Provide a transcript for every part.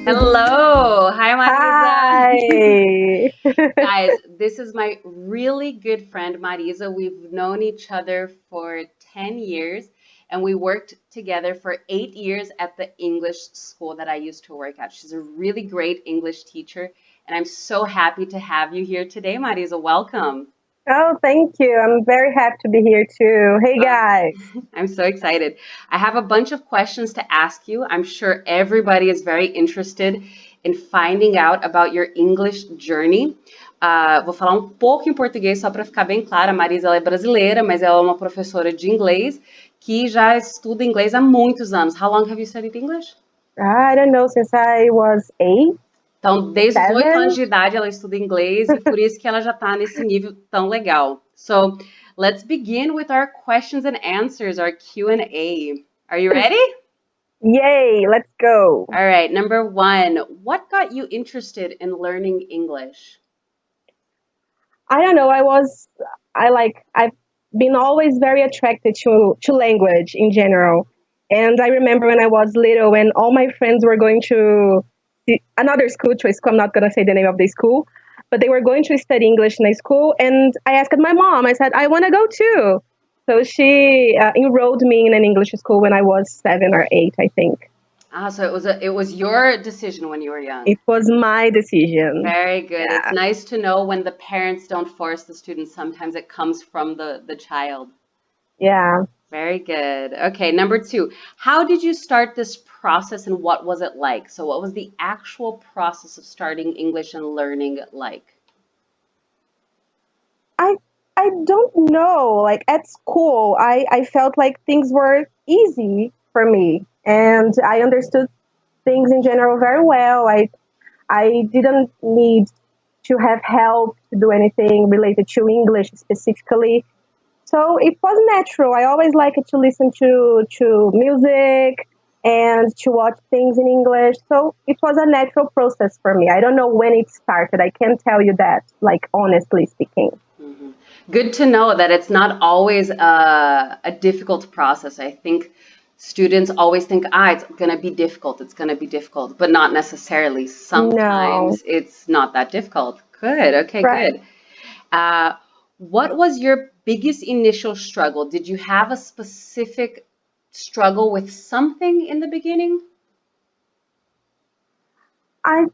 Hello. Hi, Marisa. Hi. Guys, this is my really good friend, Marisa. We've known each other for 10 years and we worked together for 8 years at the English school that I used to work at. She's a really great English teacher, and I'm so happy to have you here today, Marisa. Welcome. Oh, thank you. I'm very happy to be here too. Hey, Um, guys. I'm so excited. I have a bunch of questions to ask you. I'm sure everybody is very interested in finding out about your English journey. Vou falar um pouco em português só para ficar bem clara. A Marisa ela é brasileira, mas ela é uma professora de inglês que já estuda inglês há muitos anos. How long have you studied English? I don't know, since I was eight, Então, desde os 8 anos seven. de idade, ela estuda inglês e por isso que ela já está nesse nível tão legal. So, let's begin with our questions and answers, our Q&A. Are you ready? Yay, let's go. All right, number one, what got you interested in learning English? I don't know. I've been always very attracted to language in general. And I remember when I was little, when all my friends were going to another school, to a school, I'm not going to say the name of the school, but they were going to study English in a school. And I asked my mom, I said, I want to go too. So she enrolled me in an English school when I was 7 or 8, I think. Ah, so it was your decision when you were young. It was my decision. Very good. It's Yeah. nice to know when the parents don't force the students. Sometimes it comes from the child. Yeah. Very good. Okay, number two. How did you start this process and what was it like? So, what was the actual process of starting English and learning like? I I don't know. Like at school, I felt like things were easy for me, and I understood things in general very well. I didn't need to have help to do anything related to English specifically. So it was natural. I always liked to listen to music and to watch things in English. So it was a natural process for me. I don't know when it started. I can't tell you that, like honestly speaking. Mhm. Good to know that it's not always a difficult process. I think students always think, it's going to be difficult, it's going to be difficult, but not necessarily. No. Sometimes it's not that difficult. Good. Okay, Right. good. Uh, what was your biggest initial struggle? Did you have a specific struggle with something in the beginning? I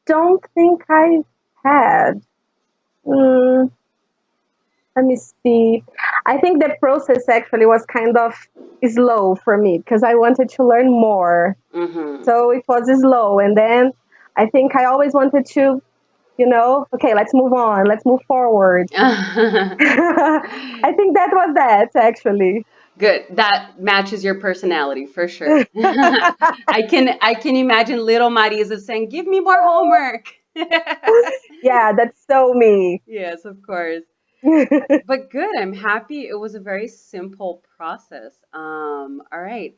don't think I had. Mm, let me see. I think the process actually was kind of slow for me because I wanted to learn more. Mm-hmm. So it was slow. And then I think I always wanted to, okay, let's move on, let's move forward. I think that was that actually. Good. That matches your personality for sure. I can imagine little Marisa saying, "Give me more homework." Yeah, that's so me. Yes, of course. But good. I'm happy it was a very simple process. All right.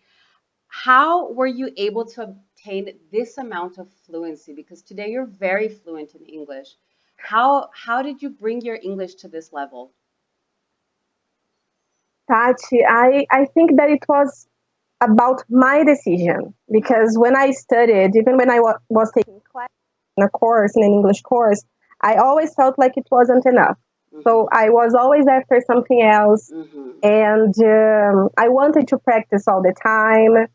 How were you able to obtain this amount of fluency? Because today you're very fluent in English. How did you bring your English to this level? Tati, I think that it was about my decision because when I studied, even when I was taking class in a course, in an English course, I always felt like it wasn't enough. Hmm. So I was always after something else, Hmm. and I wanted to practice all the time.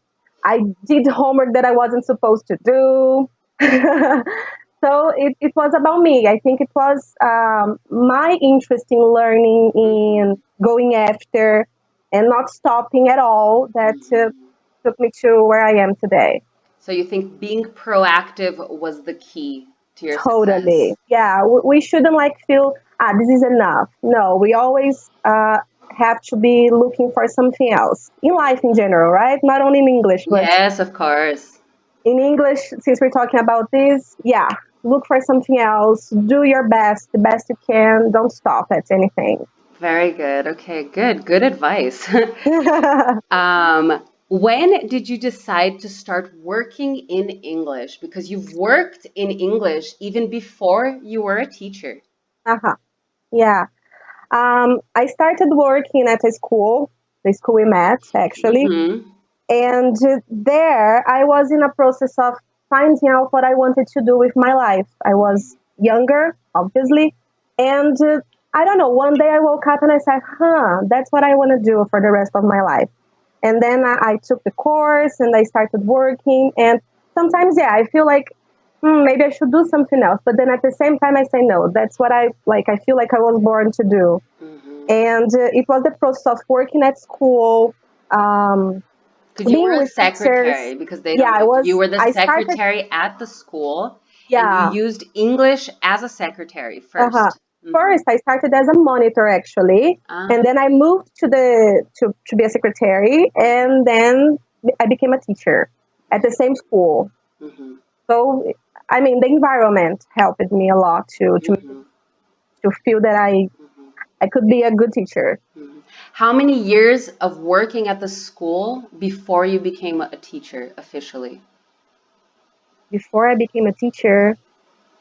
I did homework that I wasn't supposed to do. So it was about me. I think it was my interest in learning, in Hmm. going after, and not stopping at all that Hmm. took me to where I am today. So you think being proactive was the key to your Totally. success? Yeah, we shouldn't like feel, this is enough. No, we always have to be looking for something else in life in general, right? Not only in English, but Yes, of course. in English, since we're talking about this, yeah, look for something else. Do your best, the best you can. Don't stop at anything. Very good. Okay, good. Good advice. When did you decide to start working in English? Because you've worked in English even before you were a teacher. Uh-huh. Yeah. I started working at a school, the school we met, actually. Mm-hmm. And there I was in a process of finding out what I wanted to do with my life. I was younger, obviously, and I don't know, one day I woke up and I said, that's what I want to do for the rest of my life. And then I took the course and I started working. And sometimes, yeah, I feel like maybe I should do something else. But then at the same time, I say, no, that's what I like. I feel like I was born to do. And it was the process of working at school, Because you were being a with teachers. secretary, because they Yeah, don't I know. was. You were the I started. secretary at the school, and you Yeah. used English as a secretary Uh-huh. first. First, I started as a monitor actually, Ah, and then I moved to be a secretary, and then I became a teacher at the same school. mhm, So, I mean, the environment helped me a lot to feel that I could be a good teacher. mhm. How many years of working at the school before you became a teacher officially? Before I became a teacher,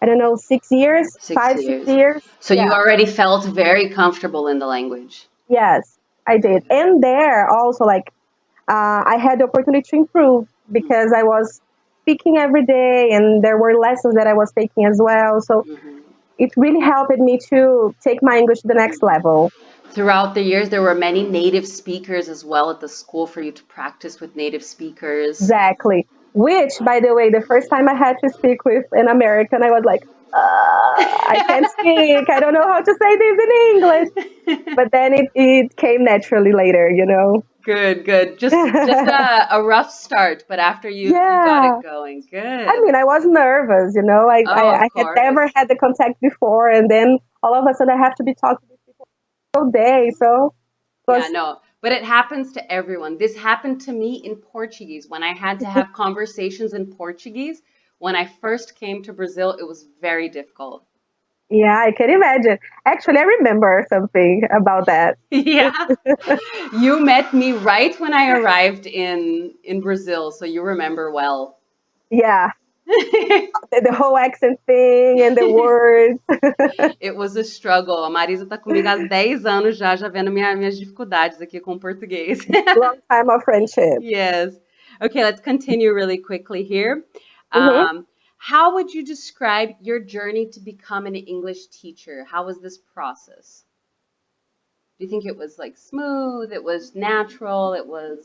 I don't know, 6 years, Six 5, 6 years. years. So you Yeah. already felt very comfortable in the language. Yes, I did. And there also, like, I had the opportunity to improve because I was speaking every day and there were lessons that I was taking as well. So Mhm. it really helped me to take my English to the next level. Throughout the years, there were many native speakers as well at the school for you to practice with native speakers. Exactly. Which, by the way, the first time I had to speak with an American, I was like, I can't speak. I don't know how to say this in English. But then it came naturally later, you know? Good, good. Just a rough start, but after you got Yeah. it going. I Good. mean, I was nervous, you know? Oh, of I had never course. had the contact before, and then all of a sudden I have to be talking to people all day. So it Yeah, was, no, but it happens to everyone. This happened to me in Portuguese when I had to have conversations in Portuguese. When I first came to Brazil, it was very difficult. yeah, I can imagine. Actually, I remember something about that. Yeah. You met me right when I arrived in Brazil, so you remember well. Yeah, the whole accent thing and the words. It was a struggle. A Marisa tá comigo há 10 anos já vendo minhas dificuldades aqui com o português. Long time of friendship. Yes. Okay, let's continue really quickly here. Hmm. How would you describe your journey to become an English teacher? How was this process? Do you think it was like smooth? It was natural?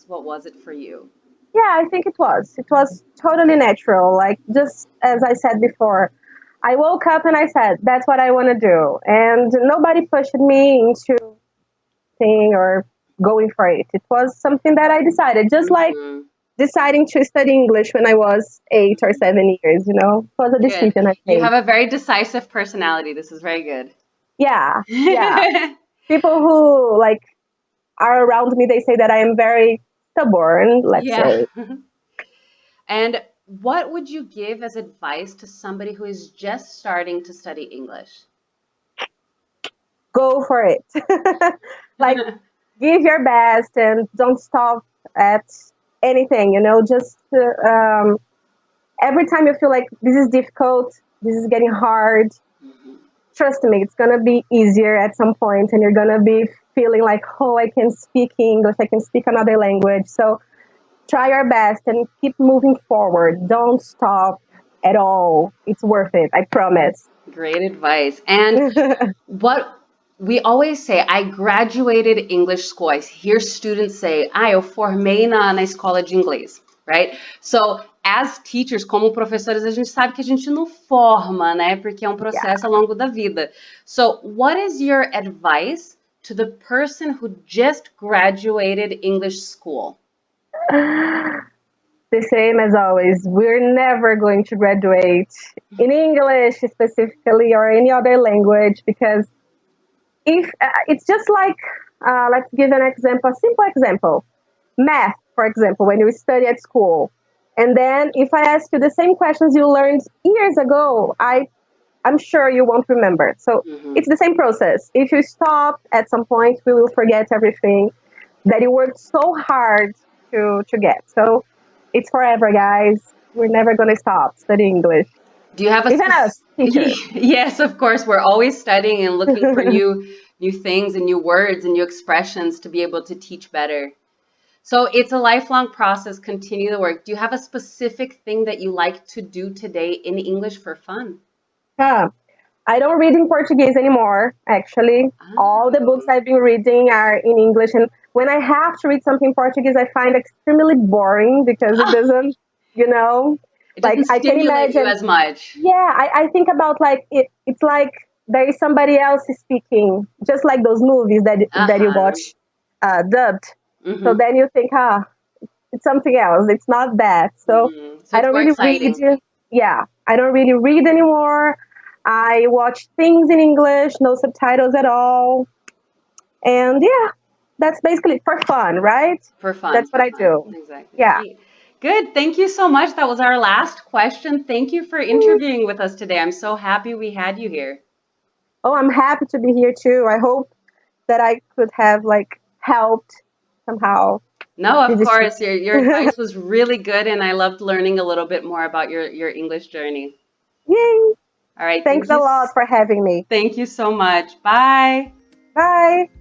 What was it for you? Yeah, I think it was. It was totally natural. Like, just as I said before, I woke up and I said, that's what I want to do. And nobody pushed me into thing or going for it. It was something that I decided, just like Hmm. deciding to study English when I was 8 or 7 years, you know, it was a Good. decision I You made. have a very decisive personality. This is very good. Yeah, yeah. People who like are around me, they say that I am very stubborn, let's Yeah. say. And what would you give as advice to somebody who is just starting to study English? Go for it. Like, give your best and don't stop at anything, you know, just every time you feel like this is difficult, this is getting hard, trust me, it's gonna be easier at some point, and you're gonna be feeling like, oh, I can speak English, I can speak another language. So try your best and keep moving forward. Don't stop at all. It's worth it, I promise. Great advice. And what we always say, I graduated English school. I hear students say, eu formei na escola de inglês, right? So, as teachers, como professores, a gente sabe que a gente não forma, né? Porque é um Yeah. processo ao longo da vida. So, what is your advice to the person who just graduated English school? The same as always. We're never going to graduate in English specifically or any other language because if it's just like, let's give an example, a simple example. Math, for example, when you study at school. And then if I ask you the same questions you learned years ago, I'm sure you won't remember. So Mhm. it's the same process. If you stop at some point, we will forget everything that you worked so hard to get. So it's forever, guys. We're never going to stop studying English. Do you have a Even us, teachers. Yes, of course, we're always studying and looking for new things and new words and new expressions to be able to teach better. So it's a lifelong process. Continue the work. Do you have a specific thing that you like to do today in English for fun? Huh. I don't read in Portuguese anymore, actually. All the books Oh, I've been reading are in English. And when I have to read something in Portuguese, I find extremely boring because it doesn't, you know, it like doesn't I can stimulate you imagine. as much. Yeah, I think about like it's like there is somebody else speaking, just like those movies that you Uh-huh. watch dubbed. So Mm-hmm. then you think, it's something else. It's not that. So Mm-hmm. So I it's don't more really read. exciting. Yeah, I don't really read anymore. I watch things in English, no subtitles at all. And yeah, that's basically for fun, right? For fun, That's what for I fun. do. Exactly. Yeah. Great. Good. Thank you so much. That was our last question. Thank you for interviewing with us today. I'm so happy we had you here. Oh, I'm happy to be here too. I hope that I could have like helped somehow No, of these course. Your students. advice was really good, and I loved learning a little bit more about your English journey. Yay! All right. Thanks a lot for having me. Thank you so much. Bye. Bye.